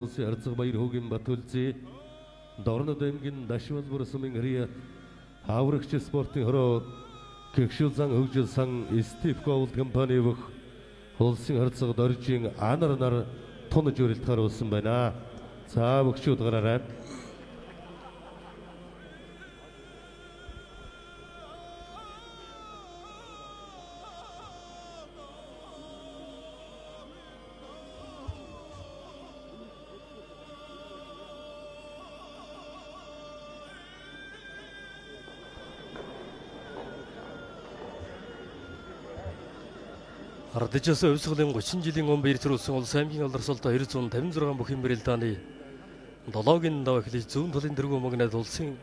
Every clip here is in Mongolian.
улсын арцаг баяр хүүгийн Батүлзий Дорнод аймгийн Дашвал бүр сумын хрият хаврагч спортын хороо гэгшил зан хөгжил сан Стив Голд компани вөх улсын арцаг доржийн анар нар тунаж өрөлтөөр улсан байна. За өгчүүд гараарай. Ардчаас өвсгөлийн 30 жилийн өмнө биелүүлсэн улс аймгийн алдарсалд 256 бүхэн бэрэлдааны 7-гийн дав эхлэж зүүн талын дэргүү магнад улсын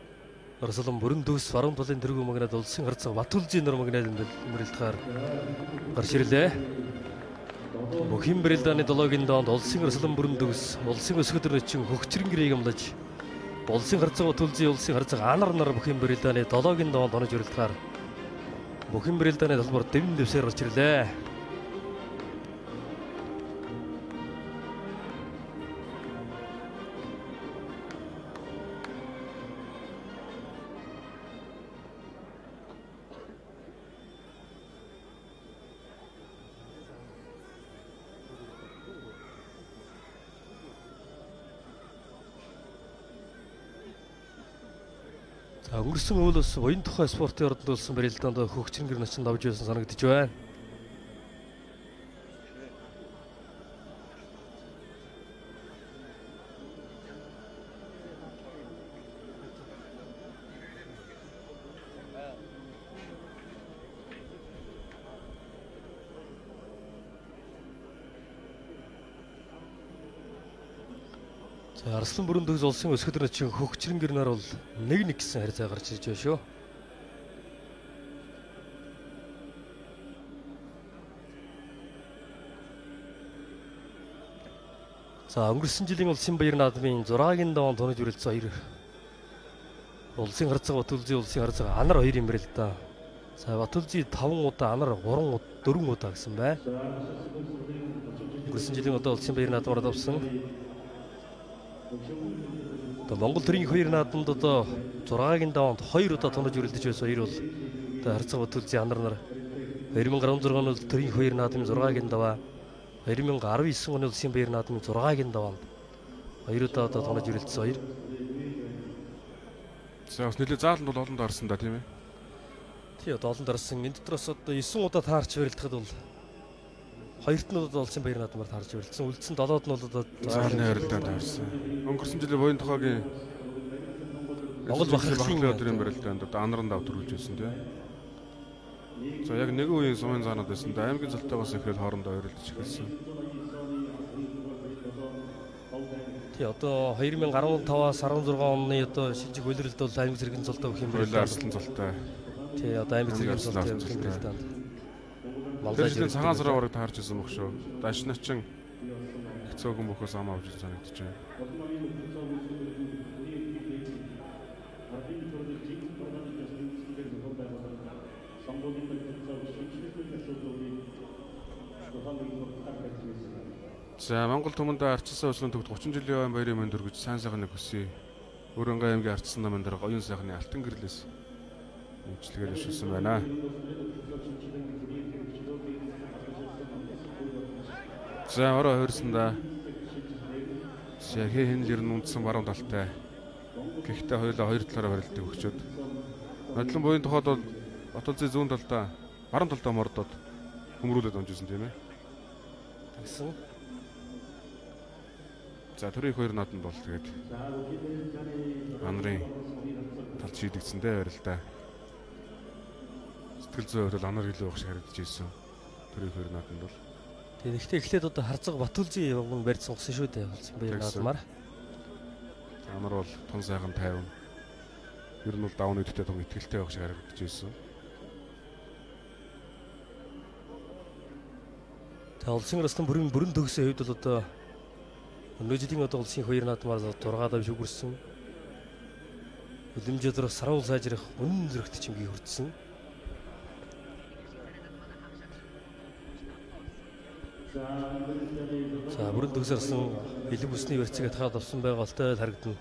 арслан бүрэн дүүс баруун талын дэргүү магнад улсын харцаг Батүлзий нар магнад бэрэлдэхээр гарч ирлээ. Бүхэн бэрэлдааны 7-гийн давд улсын арслан бүрэн дүүс улсын өсгөдөр нөчин хөгчрөн гэрээг амлаж улсын харцаг Батүлзий улсын харцаг анар нар бүхэн бэрэлдааны 7-гийн давд онож бэрэлдэхээр бүхэн бэрэлдааны талбар дэвэн дэвсээр гарч ирлээ. Өнгөрсөн үйл бас уян тухай спортын ордонд болсон бэрэлдээнд хөгчрөн гэр начин давж байсан санагдаж байна. Арслан бүрэн дүүс улсын өсгөдөр начин хөгчрөн гэр нар бол 1-1 гэсэн харьцаа гарч ирж байна шүү. За өнгөрсөн жилийн улсын баяр наадмын 6-гийн даван тунаж үрэлцсэн хоёр улсын харцаг Батүлзий улсын харцаг анар 2 юм бэрэл да. За Батүлзий 5 удаа анар 4 удаа гэсэн бай. Өнгөрсөн жилийн одоо улсын баяр наадмаар давсан Монгол төрийн хоёр наадамд одоо 6-гийн даванд 2 удаа тунаж үрэлдэж байсан хоёр бол одоо харцаг Батүлзий анар нар 2016 оны төрийн хоёр наадмын 6-гийн даваа 2019 оны улсын баяр наадмын 6-гийн даванд 2 удаа одоо тунаж үрэлдсэн хоёр. За бас нэлээд зааланд бол олонд орсон да тийм ээ. Тий одоо олонд орсон. Энэ дотроос одоо 9 удаа таарч барилдахад бол хоёрт нь одоо улсын баяр наадмаар таарч барилдсан. Үлдсэн 7-д нь бол одоо заалны харилцаанд орсон. Өнгөрсөн жилийн буян тухайгийн Монгол бахархлын өдрийн барилдаанд одоо анаран дав төрүүлж байсан тийм. За яг нэг үеийн сумын заанууд байсан. Аймгийн залтайгаас эхлээд хоорондоо ойрлож эхэлсэн. Тий одоо 2015-аас 16 оны одоо шинжих үйлрэлд бол аймаг зэргийн золтой өгөх юм байна. Арслан золтой. Тий одоо аймаг зэргийн золтой өгөх юм байна. Тэр жилийн цагаан сараа бараг таарч ирсэн мөх шүү. Даш начин хэцүүхэн бөхөөс ам авч санагдаж байна. За Монгол түмэнд арчсан өсрөн төгт 30 жилийн баярын мэнд өргөж сайн сайхан нэг хүсье. Өрөнгөө аймгийн арчсан намын дараа оюун сайхны алтан гэрлээс үйлчлэгээр өшүүлсэн байна. За ороо хөрсөндөө хин лэр нүндсэн баруун талтай. Гэхдээ хоёулаа хоёр талаараа барилддаг өгчөөд. Нодлон буян тухайд бол Батүлзий зүүн талдаа баруун талдаа мордоод хөмрүүлээд онжсэн тийм ээ. Тэгсэн. За төрийн хоёр нааданд бол тэгээд анарын талд шийдэгдсэндээ барилдаа. Сэтгэл зүйн хувьд анар илүү их харагдаж ирсэн. Төрийн хоёр нааданд бол Тэгэхдээ эхлээд одоо харцаг Батүлзий явган барьж сонгосон шүү дээ улсын баяр наадмаар. Анар бол тун сайхан 50. Ер нь бол давны үедээ тун ихтгэлтэй байх шиг харагдаж ирсэн. Тэгээ улсын арслан бүрэн төгсөө хувьд бол одоо өнөө жилийн одоо улсын хоёр наадмаар 6 дав шүгэрсэн. Үлэмжээр сарвал сайжрах үнэн зэрэгт чимгийг хүртсэн. За бүрэн төгсөрсөн элэг усны вэрцэг хатгаад авсан байгaalтай харагдана.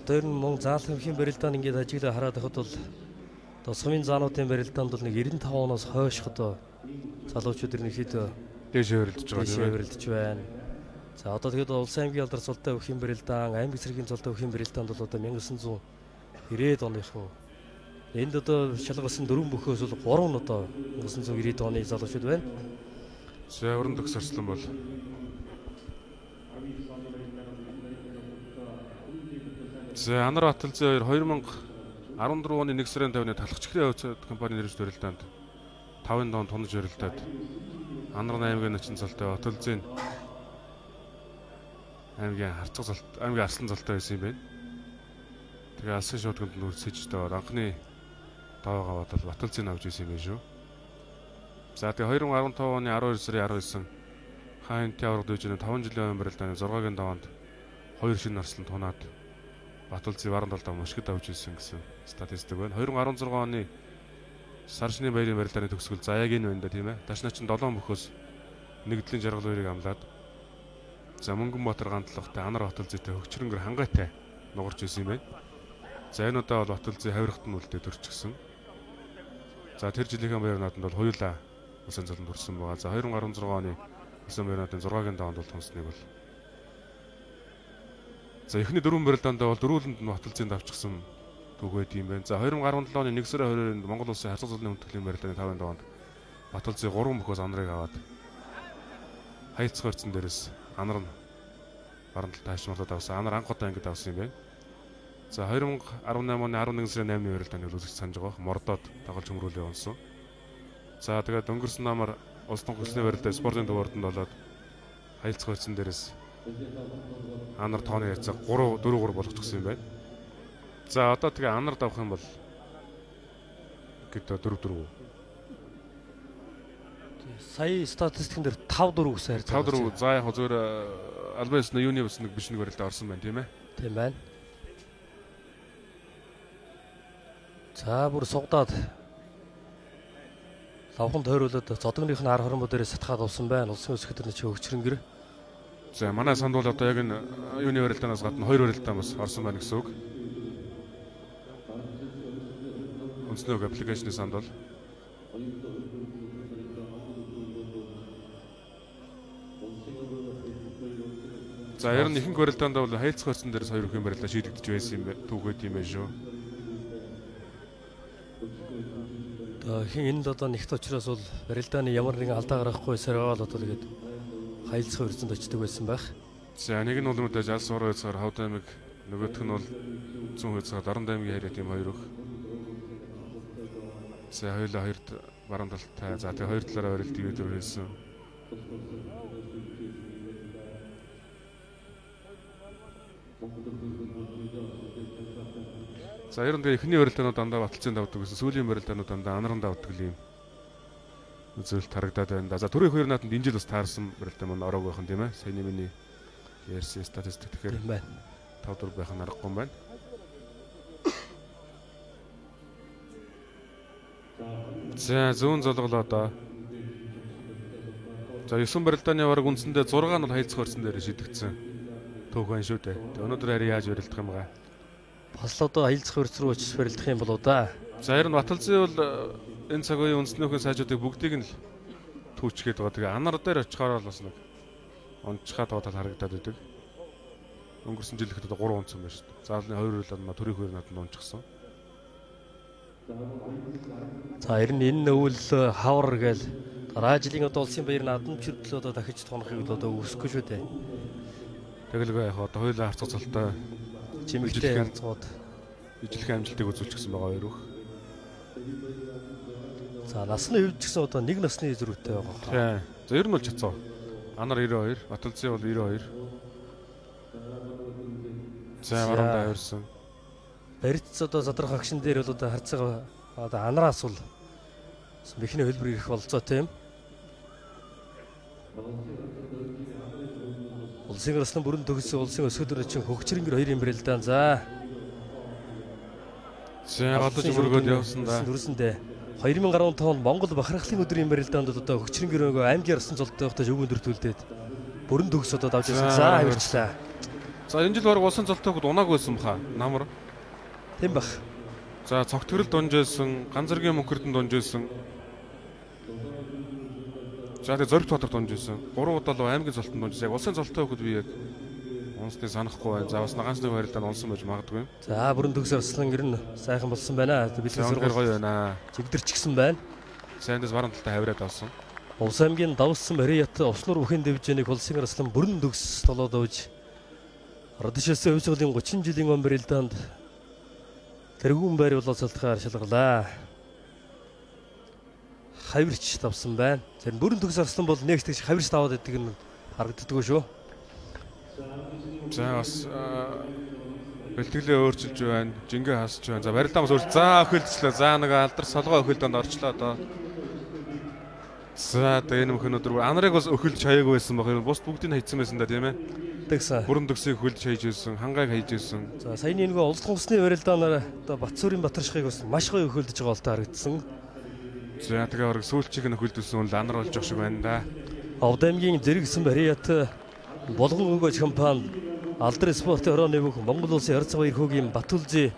Одоо ер нь мөн заалт хөхийн барилдаанд ингээд ажиглаа хараад байхад бол одоо сумын заануудын барилдаанд бол нэг 95 оноос хойш одоо залуучууд ерөнхийдөө Дээшээ хөрөлдөж дэшээ байгаа юм. хөрөлдөж байна. За одоо тэгээд улсын аймгийн алдар цолтой хөхийн барилдаан, аймаг цэргийн цолтой хөхийн барилдаанд бол одоо 1990-ад оныхон энд одоо шалгасан 4 бөхөөс бол 3 нь одоо 1990-ад оны залуучууд байна. За өрн төгсөрслөн бол За Анар Баталзын 2014 оны 1 сарын 5-ны талхчгийн хувьцат компани нэрж барилдаанд 5-ын донд тунаж барилдаад Анар аймгийн начин цолтой Баталзын аймгийн харцаг цолт аймгийн арслан цолтой байсан юм байна. Тэгээ алсын шуудаанд нүрсэж байгаа анхны даваагаа бодол Баталзын авч ирсэн юм байна шүү. За тэгээ 2015 оны 12 сарын 19 хаанти авраг дүүжин 5 жилийн өмнө барилдааны 6-гийн даваанд 2 шинэ арслан тунаад Баталзын баруун талд мушгид авч ирсэн гэсэн статистик байна. 2016 оны сар шний баярын барилдааны төгсгөл заяаг энэ байна да тийм ээ. Дашна чин 7 бөхөөс нэгдлийн жаргал хоёрыг амлаад за Мөнгөнбаатар гандлахтай Анар Баталзытай хөгчрөнгөр хангайтай нугарч ирсэн юм байна. За энэ удаа бол Баталзын хавирахт нь үлдээ төрчихсөн. За тэр жилийн баяр нааданд бол хоёулаа усан цолонд хүрсэн байгаа. За 2016 оны усан баяр наадын 6-гийн даваанд бол тунсныг бол за эхний 4 барилдаанд бол дөрүүлэнд нь Баталзын давчсан түүх байд юм байна. За 2017 оны 1 сарын 20-нд Монгол Улсын харьцаг зулны хүндэтгэлийн барилдааны 5-ын даваанд Баталзын 3 бөхөөс Анарыг аваад хайцх хорцсон дээрээс Анар нь баруун талд таашмуулаад авсан. Анар анхудаа ингэж авсан юм байна. За 2018 оны 11 сарын 8-ны барилдааны үзэгч санаж байгаа. Мордоод тагалж хөмрүүлээ унсан. За тэгээд өнгөрсөн намар улс тонхослын барилдаа спортын дугаартанд болоод хайцх хорцсон дээрээс Анар тооны яцаг 4-3 болгочихсон юм байна. За одоо тэгээ Анар давах юм бол гэдэг 4-4. Сая статистикэн дээр 5-4 гэсэн харьцаа. 5-4. За яг зөвөр альбаас нь юуны бас нэг биш нэг барилдаа орсон байна тийм ээ. Тийм байна. За бүр сугдаад лавхан тойруулаад зодгоных нь 10 хорон дээрээ сатгаад авсан байна. Улсын өсгөд нь чи хөгчрөнгөр. За манай санд бол одоо яг энэ юуны барилдаанаас гадна 2 барилдаан бас орсон байна гэсэн үг. Үндэсний аппликейшны санд бол за ер нь ихэнх барилдаанд бол хайцх хорцсон дээрээс 2 хөхийн барилдаа шийдэгдэж байсан юм байна. Түүхэд юм байна шүү. Хин энд одоо нэгт учраас бол барилдааны ямар нэгэн алдаа гарахгүй саргаал одоо тэгээд хаялцах өрзөнд очдөг байсан байх. За нэг нь бол мэдээж алс уруу хэсгээр Хавд аймаг, нөгөөх нь бол зүүн хэсгээр Дарамт аймгийн харьяа тийм хоёр өх. За хоёулаа хоёрт баруун талтай. За тэгээ хоёр талаараа барилт ивэдэр хэлсэн. За ер нь эхний барилдаанууд дандаа Баталзын давдаг гэсэн, сүүлийн барилдаанууд дандаа Анарын давдаг юм. Үзүүлэлт харагдаад байна. За түрийн хоёр нааданд энэ жил бас таарсан барилдаа мань ороог байх нь тийм ээ. Саяны миний ярьсан статистик тэгэхээр 5-4 байх нь аргагүй юм байна. За зүүн золголоо одоо. За 9 барилдааны бараг үндсэндээ 6 нь бол хайцх хорсон дээр шийдэгдсэн. Түүх байна шүү дээ. Өнөөдөр харин яаж барилдах юм гаа? Бас л одоо хаялцах өрц рүү очиж барилдах юм болоо да. За ер нь Баталзын бол энэ цаг үеийн үндэснийхэн сайжуудыг бүгдийг нь түүчгээд байгаа. Тэгээ Анар дээр очихоор бол бас нэг онцгой тоотал харагдаад байдаг. Өнгөрсөн жил ихэд одоо 3 онцсон байна шүү дээ. Заалны 2 хөл төрийн хоёр надад онцгсон. За ер нь энэ өвөл хавар гээл дараа жилийн одоо улсын баяр наадам чирдэл одоо дахиж тунахыг одоо үүсэхгүй шүү дээ. Тэгэлгүй яг одоо хоёулаа харцаг цолтой чимэгтэй харцууд ижлэх амжилтыг үзүүлчихсэн байгаа хоёр өх. За насны хувьд ч гэсэн одоо нэг насны зөрүүтэй байгаа. Тийм. За ер нь бол чацаа. Анар 92, Баталзын бол 92. За баруун авирсан. Барьц одоо задрах агшин дээр бол одоо харж байгаа одоо анараас бол бихний хөлбөр ирэх болцоо тийм. Улсын арслан бүрэн төгссөн улсын өсгөлөөр чинь хөгжрөнгөр 2 юм бэрэл даан. За. За гадаж өргөд явсан да. Дүрсэндээ 2015 онд Монгол бахархлын өдрийн бэрэл даанд одоо хөгжрөнгөр нөгөө аймгийн арслан золтойготой өвгөн дүртүүлдээд бүрэн төгс одоо давж ирсэн. За хавирчлаа. За энэ жил баг улсын золтойгод унаагүйсэн баха. Намар. Тийм бах. За цогтгөрөл дунжсэн, ганцэргийн мөнхөрдөн дунжсэн. За тэгээ Зоригт хотод дунжсэн. 3 удаа л аймгийн золтонд дунжсэн. Яг улсын золтой хөхөд би яг унсны санахгүй байна. За бас нагаанчны байралдаа унсан байж магадгүй. За бүрэн төгс арслан ер нь сайхан болсон байна. Бэлтгэл Сургууль гоё байна. чигдэрчгсэн байна. Сайндас баруун талтай хавираад авсан. Улс аймгийн давсан Марият Уснуур бүхэн дивжэнийг улсын арслан бүрэн төгс толоод өгж Радишээс өвсгөлийн 30 жилийн он бэрэлдэнд тэргүүн байр боловсролтоор шалгарлаа. Хавирч тавсан байна. Тэр бүрэн төгс арслан бол нэгт гэж хавирч таваад байдаг нь харагддаг шүү. За бас бэлтгэлээ өөрчилж байна. Жингээ хасч байна. За барилдаа бас өөрч. За өхөлдчлээ. За нэг алдар солгоо өхөлдөнд орчлоо одоо. За тэгээ энэ мөхөн өдөр анарыг бас өхөлж хаяаг байсан баг. Бус бүгдийг хайцсан байсан да тийм ээ. Тэгсэн. Бүрэн төгсийг хөлж хайж ирсэн, хангааг хайж ирсэн. За саяны нөгөө улсын усны барилдаанаар одоо Батцуурын Батаршихыг бас маш гоё өхөлдөж байгаа болтой харагдсан. За тэгээ орог сүүлчийг нь хөлдүүлсэн үл анар болж явах шиг байна да. Овд аймгийн зэрэгсэн Бариат болгон өгөөж компани Алдар спортын орооны бүх Монгол улсын харьцаг баяр хүүгийн Батүлжи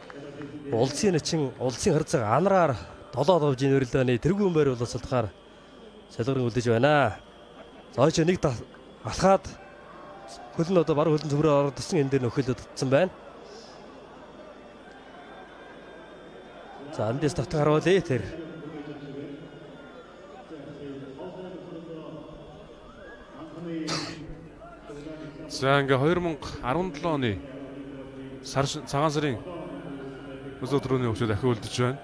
улсын начин улсын харьцаг анараар 7 давжийн барилдааны тэргүүн байр боловсролтоор шалгаран үлдэж байна. За ч нэг алхаад хөлн одоо баруун хөлн цөмрөө ордсон энэ дээр нөхөлдөд татсан байна. За эндээс татан харуулъя тэр. За ингээ 2017 оны цагаан сарын өдрөөний өчигдөр дахин үлдэж байна.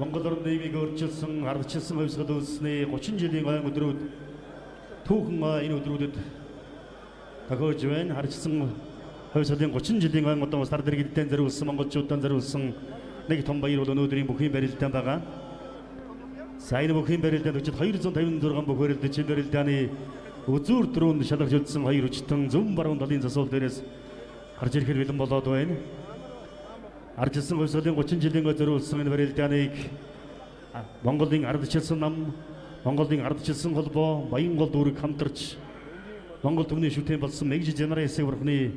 Монгол орны нийгмийг өөрчилсөн, ардчилсан хувьсгал үүссний 30 жилийн ойн өдрүүд түүхэн энэ өдрүүдэд тохиолж байна. Ардчилсан хувьсгалын 30 жилийн ойн одоо сар дэргэдтэй зориулсан монголчуудаа зориулсан нэг том баяр бол өнөөдрийн бүхий барилдаан байгаа. За энэ бүхий барилдаанд өчид 256 бүх барилдаж энэ барилдааны үзүүр дөрөнд шалгаж үлдсэн хоёр өчтөн зөв баруун талын засвал дээрээс харж ирэхэд бэлэн болоод байна. Ардчилсан хувьсгалын 30 жилийн өмнө зориулсан энэ барилдааныг Монголын ардчилсан нам, Монголын ардчилсан холбоо, Баянгол дүүрэг хамтарч Монгол төвний шүтэн болсон Мэгж Женерасийн урхны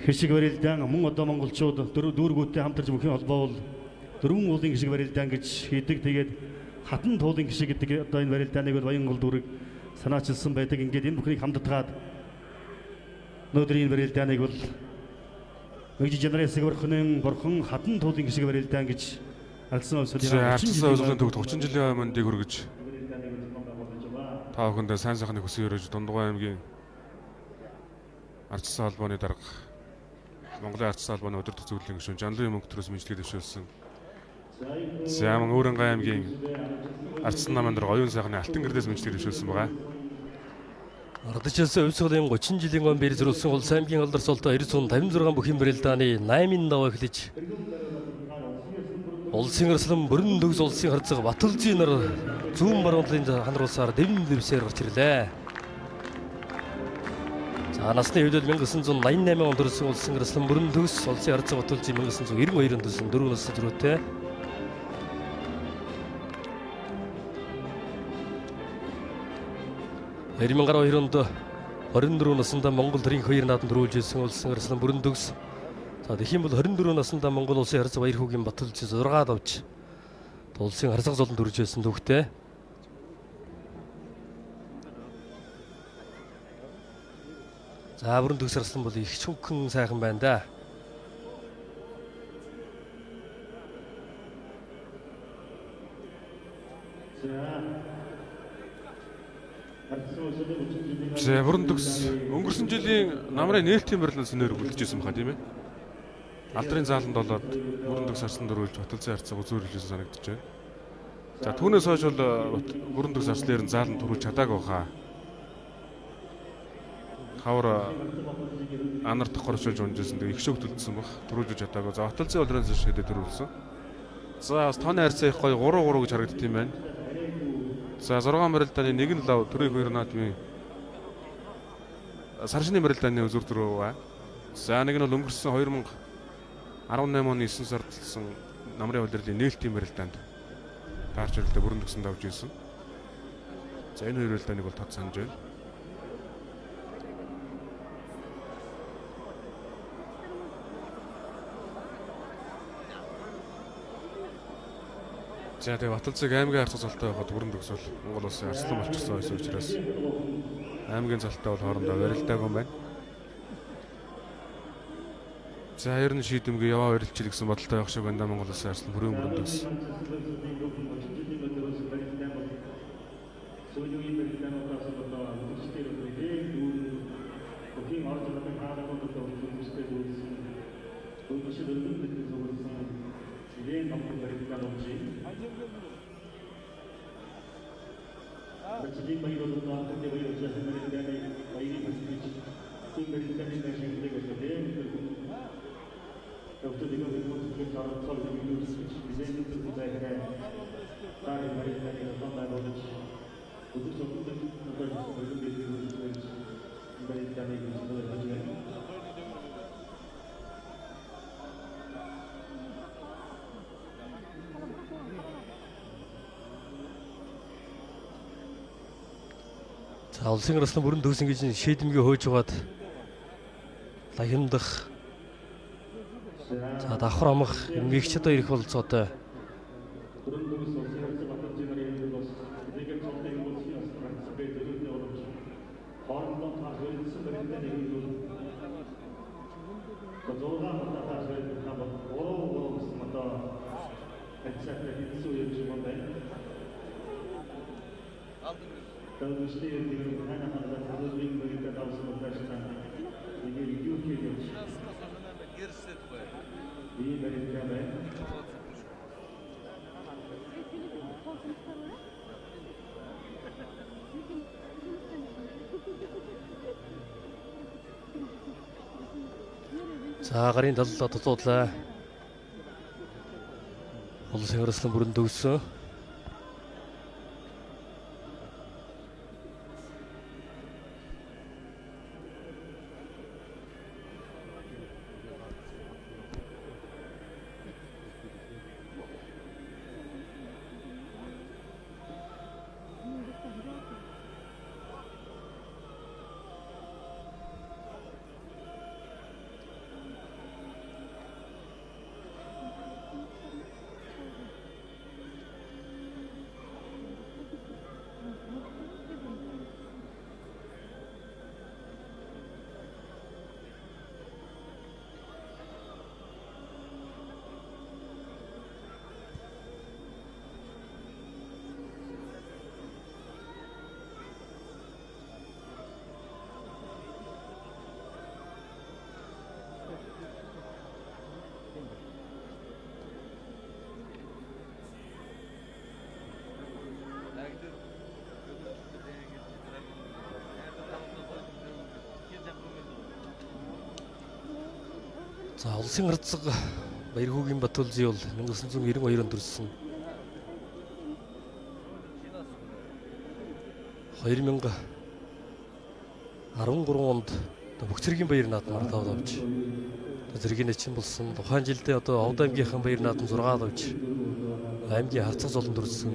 хэшиг барилдаан мөн одоо монголчууд дүүргүүдтэй хамтарч бүхэн холбоо бол дөрвөн уулын хэшиг барилдаан гэж хийдэг. Тэгээд хатан туулын хэшиг гэдэг одоо энэ барилдааныг бол Баянгол дүүрэг санаачилсан байдаг. Ингээд энэ бүхнийг хамтдаад өнөөдрийн барилдааныг бол Мэгж Женерасийн урхны бурхан хатан туулын хэшиг барилдаан гэж ардсан хувьсгалын төвд 30 жилийн өмнөдийг хүргэж та бүхэндээ сайн сайхныг хүсье өрөөж Дундгой аймгийн ардсан холбооны дарга Монголын ардсан холбооны өдөр тутмын зөвлөлийн гишүүн Жанлын мөнгөтрөөс мэдлэгээ дэвшүүлсэн. За мөн Өөрөнгөө аймгийн ардсан намын дарга оюун сайхны алтан гэрдээс мэдлэгээ дэвшүүлсэн байгаа. Ардчилсан хувьсгалын 30 жилийн өмнө бэр зэрүүлсэн улс аймгийн алдар султаа 956 бүхэн барилдааны 8-ын даваа эхлэж улсын арслан бүрэн төгс улсын харьцаг Батүлжи нар зүүн баруун талын ханруулсаар дэвэн дэвсээр гарч ирлээ. За насны хувьд 1988 онд төрсэн улсын арслан бүрэн төгс улсын харьцаг Батүлжи 1992 онд төрсэн 4 насны зөрүүтэй. (2012 онд 24 наснда Монгол төрийн 2 наадамд төрүүлж ирсэн улсын арслан бүрэн төгс. За тэгэх юм бол 24 наснда Монгол улсын харьцаг баяр хүүгийн Батүлжи 6 давж улсын харьцаг золонд төрж байсан түүхтэй. За бүрэн төгс арслан бол их чүнхэн сайхан байна да. За бүрэн төгс өнгөрсөн жилийн намрын нээлтийн барилнаас нэр үлдчихсэн баха тийм ээ. Алдрын зааланд болоод бүрэн төгс арсан дөрвөлж Баталзын харьцааг үзүүрлэжсэн санагдаж байна. За түүнээс хойш бол бүрэн төгс арслаар нь зааланд төрүүлж чадаагүй хаа. Хавар анар тохорчулж унжсэн тэг их шөг төлдсөн баг. Төрүүлж чадаагүй. За Баталзын улиранаас шидэд төрүүлсэн. За бас тооны харьцаа их гоё 3-3 гэж харагддаг юм байна. За 6 барилдааны 1 лав төрийн 2 наадмын саршны барилдааны үзүр төрөө ба. За нэг нь бол өнгөрсөн 2018 оны 9 сард болсон намрын улирлын нээлтийн барилдаанд таарч ирэлдэ бүрэн төгсөнд авч ирсэн. За энэ хоёр барилдааныг бол тод санаж байна. За тэгээ Баталзыг аймгийн харьцаа цолтой байхад бүрэн төгс бол Монгол улсын арслан болчихсон байсан учраас аймгийн цолтой бол хоорондоо барилдаагүй юм байна. За ер нь шийдэмгээ яваа барилчил гэсэн бодолтой байх шиг байна да Монгол улсын арслан бүрэн төгс. За улсын арслан бүрэн төгс ингэж шийдэмгээ хөөж байгаад лагимдах. За давхар амах эмгэгчд хоёр их болцоотой. За гарын таллаа тулуулаа. Улсын арслан бүрэн төгссөн. За улсын харьцаг Баярхүүгийн Баталзын бол 1992 онд төрсөн. 2013 онд бүх зэргийн баяр наадмаар давд авч зэргийн начин болсон. Тухайн жилдээ Овд аймгийнхан баяр наадам 6 авч аймгийн харьцаг золон төрсөн.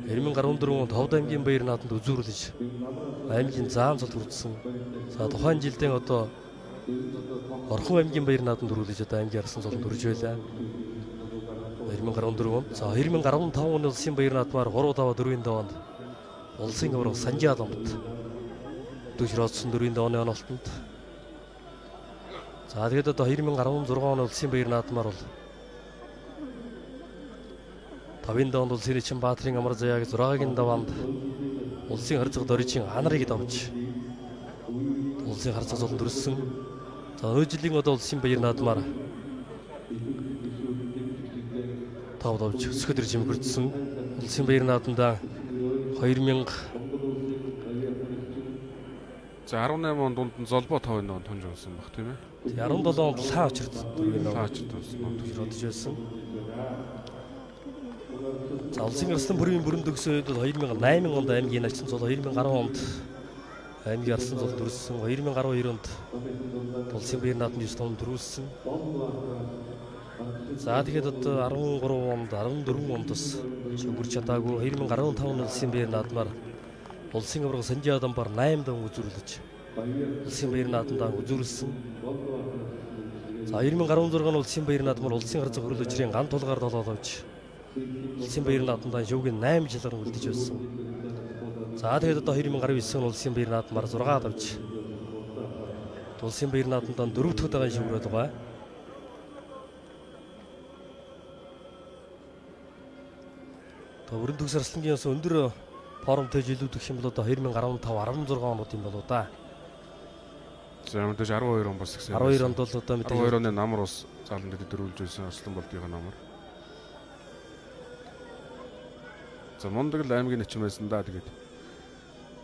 2014 онд Овд аймгийн баяр наадамд үзүүрлэж аймгийн заан зол хүртсэн. За тухайн жилдээ Орхон аймгийн баяр наадамд төрүүлж аймгийн арслан золон төрж байлаа. 2014 онд. За 2015 оны улсын баяр наадмаар 3-5-4-ийн даваанд улсын авраг Санжаа ламт дөшрөөцсөн 4-ийн давааны онолтонд. За тэгээд 2016 оны улсын баяр наадмаар бол 5-ын даванд улсын эчин Баатрин амар заяаг 6-гийн даванд улсын харьцаг Доржийн Анарыг давж улсын харьцаг золонд өрссөн. За өнөө жилийн одоо улсын баяр наадмаар тав давж өсгөд ирж хөрдсөн. Улсын баяр наадмаа 2000 За 18 он дунд нь золбоо 5 он тонж болсон баг тийм ээ. 17 онд лаа очирд Лаач тоосон. бодож байсан. За улсын арслан бүрийн бүрэн төгсөөд 2008 онд аймгийн ачсан зол 2010 онд аймгийн арслан зол дүрссэн 2012 онд улсын баяр наадмын 9 томд дөрүүлсэн. За тэгээд одоо 13 онд 14 онд бас өнгөрч чадаагүй 2015 онд улсын баяр наадмаар улсын аварга Санжи Адамбар 8 даван үзүүлж улсын баяр наадмаа үзүүлсэн. За 2016 он улсын баяр наадмаар улсын харьцаг хөрөлөжрийн ган тулгаар долооловч улсын баяр наадмаа шүүгийн 8 жилээр үлдэж байсан. За тэгээд одоо 2019 он улсын баяр наадмаар 6 давж улсын баяр наадмаа 4 дахь удаага шүүрээд байгаа. Одоо өрн төгс арслангийн яс өндөр форумтэй жилүүдэх юм бол одоо 2015 16 онууд юм болоо да. За мэдээж 12 он бас гэсэн. 12 онд бол одоо мэдээж 12 оны намар ус залан дээр дөрүүлж байсан Арслан болдгийн намар. За мундаг л аймгийн нэчин байсан да тэгээд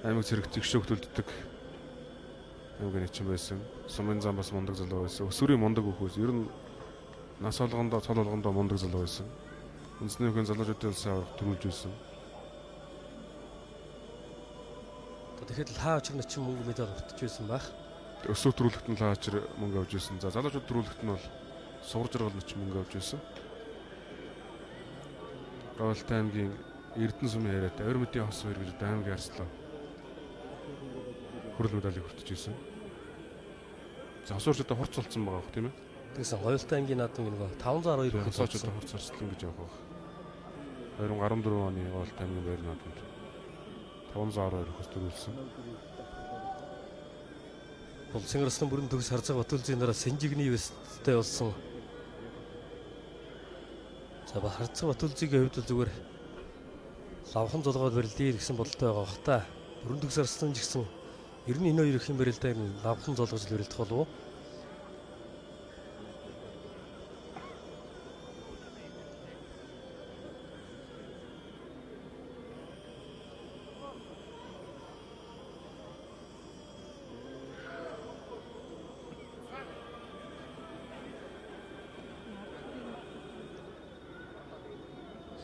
аймаг зэрэг зэгшөөгдөлддөг аймгийн нэчин байсан. Сумын зам бас мундаг залуу байсан. Өсвөрийн мундаг хөхөөс ер нь нас олгондоо цол олгондоо мундаг залуу байсан. Үндэсний хөргийн залуучуудын улсын аварга төрүүлж байсан. тэгэхэд л хаа очирны чинь мөнгө медаль автаж байсан байх. Өсвөр төрүүлэгт нь лаачир мөнгө авч байсан. За залуучууд төрүүлэгт нь бол сурж байгаа нь ч мөнгө авч байсан. Ровалтай аймгийн Эрдэнэ сумын яриатай Авир мэдийн хос хоёр гэж аймгийн арслаа хүрэл медалийг хүртэж байсан. За хосуурчдаа хурц болсон байгаа бох тийм ээ. Тэгсэн Говьлтай аймгийн наадам нэг 512 хүнд хосуурчдаа хурц арслан гэж явах бох. 2014 оны Говьлтай аймгийн баяр наадамд 512 хос төрүүлсэн. Улсын арслан бүрэн төгс харьцаг Батүлзийн дараа Сэнжигний весттэй болсон. За харьцаг Батүлзигийн хувьд зүгээр лавхан золгоод барилдээ гэсэн бодолтой байгаа бах та. Бүрэн төгс арслан ч гэсэн ер нь энэ хоёр их юм барилдаа лавхан золгож барилдах болов уу?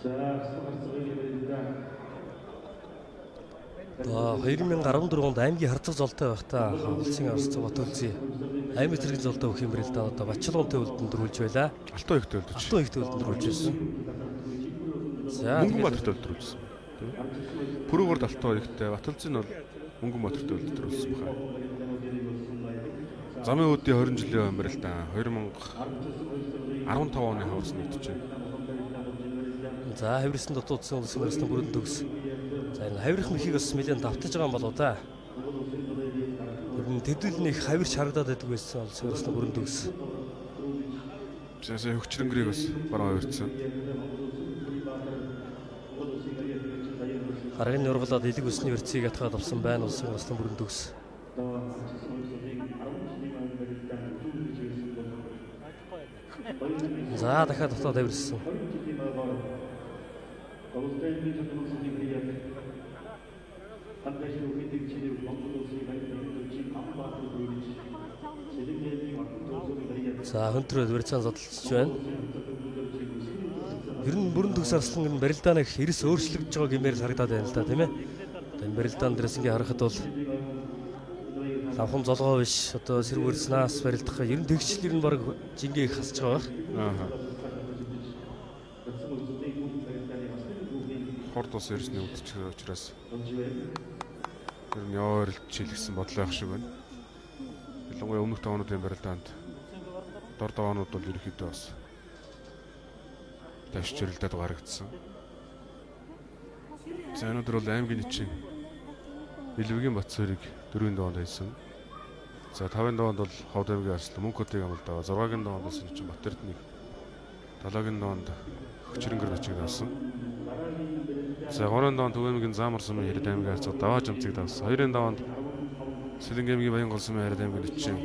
За 2014 онд аймгийн харьцаг золтой байх та улсын арслан Батүлзийн аймаг зэргийн золтой өгөх юм бэрэл та одоо Бачилгонтой үлдэн дөрүүлж байла. Алтан ихтэй үлдэж. Алтан ихтэй үлдэн дөрүүлж байсан. За Мөнгөн Батөртэй үлдэрүүлсэн. Пүрүүгээр Алтан ихтэй Батүлзийн бол Мөнгөн Батөртэй үлдэрүүлсэн баха. Замын үүдийн 20 жилийн өмнө л да 2015 оны хаврс нэгтэж байна. За хавирсан дутуудсан улсын арслан бүрэн төгс. За энэ хавирах мэхийг бас нэлээд давтаж байгаа юм болоо да. Ер нь тэдүүл нэг хавирч харагдаад байдаг байсан улсын арслан бүрэн төгс. Саяхан хөгчрөнгөрийг бас бараа хувирцсан. Харгын ургалаад элэг өсний вэрцгийг атгаад авсан байна улсын арслан бүрэн төгс. За дахиад дотоод хавирсан. За хөнтрөөд вэрцэн зодтолж байна. Ер нь бүрэн төгс арслан энэ барилдааны хэрэгс өөрчлөгдөж байгаа гэмээр харагдаад байна л да тийм ээ. Энэ барилдаан дээрээс ингээ харахад бол лавхан золгоо биш одоо сэрвэрснаас барилдах ер нь тэгчлэр нь баг жингээ их хасж байгаа байх. Аа. Хорд ус ирсний үүдчих учраас ер нь яваарилж чилгсэн бодлоо явах шиг байна. Ялангуяа өмнөх тавнуудын барилдаанд дор даваанууд бол ерөнхийдөө бас тавьж чирэлдээд гарагдсан. За өнөөдөр бол аймгийн нэчин Илвэгийн Батцоорыг 4-ийн даваанд хайсан. За 5-ын даваанд бол Ховд аймгийн арслан Мөнхөтийг амлдаа. 6-гийн даваанд бас нэчин Батэрднийг 7-гийн даваанд Хөчрөнгөр бачиг авсан. За 3-ын даваанд Түгээмгийн Заамар сумын Хэрэг аймгийн харьцаа даваа жамцыг давсан. 2-ын даваанд Сэлэнгийн Баянгол сумын Хэрэг аймгийн Личин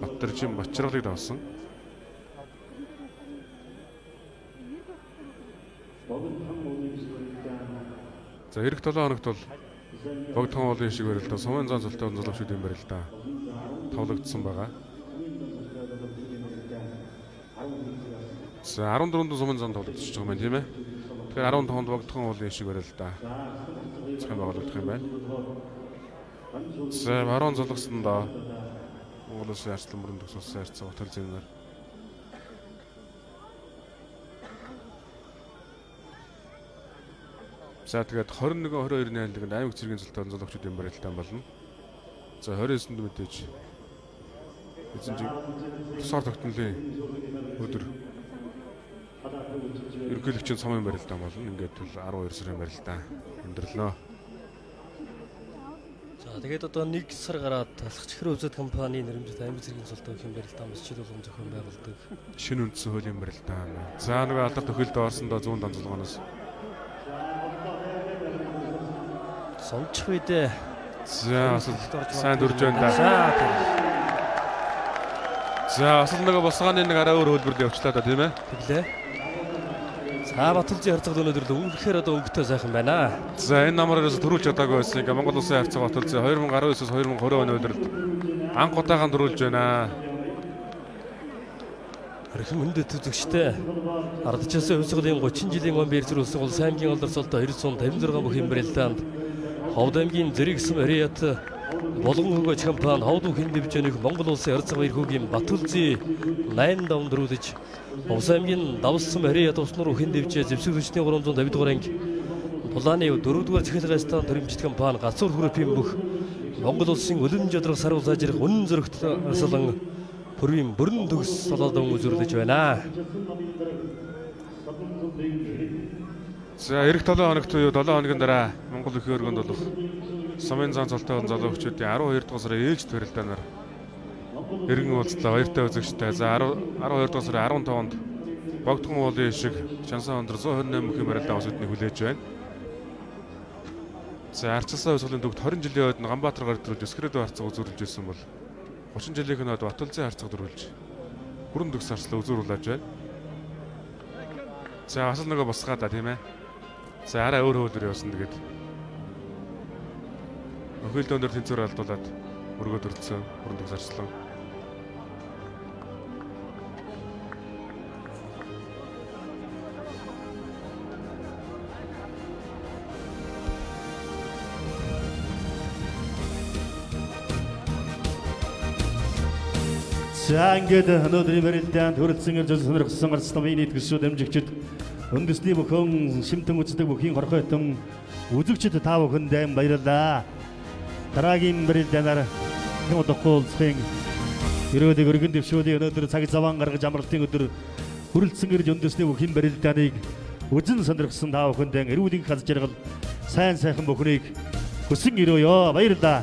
Баттаржин Бочролыг давсан. За эх 7 хоногт бол богдхон уулын шиг барилдаа сумын зан золтой золовчууд юм барилдаа тоглогдсон байгаа. За 14-нд сумын зан тоглогдож байгаа юм тийм ээ. Тэгэхээр 15-нд богдхон уулын шиг барилдаа зохион байгуулагдах юм байна. За баруун золгосонд Монгол Улсын арчлан бүрэн төгсөлсөн харьцаа утгал зэмнэр. За тэгээд 21-22-ны айлганд аймаг цэргийн золтой золовчдын барилдаан болно. За 29-нд мэдээж эзэнжиг тусгаар тогтнолын өдөр ерөнхийлөгчийн цомын барилдаан болно. Ингээд бол 12 сарын барилдаан өндөрлөө. За тэгээд одоо 1 сар гараад Талхчхэр үзэд компани нэрмжит аймаг цэргийн золтой гэх юм барилдаан бас чиглэл зохион байгуулдаг. Шинэ үндсэн хуулийн барилдаан. За нөгөө алдарт өхөлд орсондоо 100 данцлагоноос сончих үедээ за сайн дурж байна да. За асал нөгөө босгооны нэг арай өөр хөлбөрлөд явчлаа да тийм ээ. Тэглээ. За Батулзын харьцаг өнөөдөр л үнэхээр одоо өнгөтэй сайхан байна. За энэ намаараас төрүүлж чадаагүй байсан. Ингээ Монгол Улсын харьцаг Батулзын 2019-с 2020 оны удирд анх удаахан төрүүлж байна. Архим өндөд үзэгчтэй ардчилсан хувьсгалын 30 жилийн он биерзүүлсэн улс аймгийн алдар солтой 956 бүх юм барилдаанд Ховд аймгийн Зэрэг сум Ариат болгон хөгөөж компани Ховд бүхэн дэвжээнийх Монгол Улсын харьцаг баяр хүүгийн Батулзын 8 давнд рүүлж Улс аймгийн Давс сум Ариат уснуур бүхэн дэвжээ зэвсэгчдийн 350 дугаар анги Дулааны 4-р захиалгын стан төрөмжит компани Гацуур хүрээпийн бүх Монгол Улсын өлөн жадрах сарвал зажирах үнэн зөрөгт арслан бүрийн бүрэн төгс солоодон үзүүлж байна. За эх 7 хоногт буюу 7 хоногийн дараа Монгол Өхөө өргөнд болох сумын зан золтой залуугчдын 12 дугаар сарын ээлжид барилдаанаар эргэн уулзлаа. Баяртай үзэгчтэй. За 12 дугаар сарын 15-нд богдхон уулын шиг Шансан өндөр 128 бүхэн барилдаан усудныг хүлээж байна. За арчилсан хувьсгалын төвд 20 жилийн хойд Ганбаатар гард төрүүлж Өсгөрөд харьцаг үзүүлж ирсэн бол 30 жилийн хойд Батулзын харьцаг төрүүлж бүрэн төгс харьцлаа үзүүлүүлж байна. За асал нөгөө босгаа да тийм ээ. За арай өөр хөлөөр явсан тэгээд өхөлд өндөр тэнцвэр алдуулаад өргөд өрцсөн бүрэн төгс харьцлаа. За ингээд өнөөдрийн барилдаанд хүрэлцэн ирж сонирхсан арслан нийт гишүүд амжигчид үндэсний бүхэн шимтэн үздэг бүхийн хорхойтон үзэгчид та бүхэнд баярлалаа. Дараагийн барилдаанаар хэмэдэхгүй улсын ирээдүйг өргөн дэвшүүлээ. Өнөөдөр цаг заван гаргаж амралтын өдөр хүрэлцэн ирж үндэсний бүхийн барилдааныг үзэн сонирхсан та бүхэнд эрүүл их хаз жаргал сайн сайхан бүхнийг хүсэн өрөөё. Баярлалаа.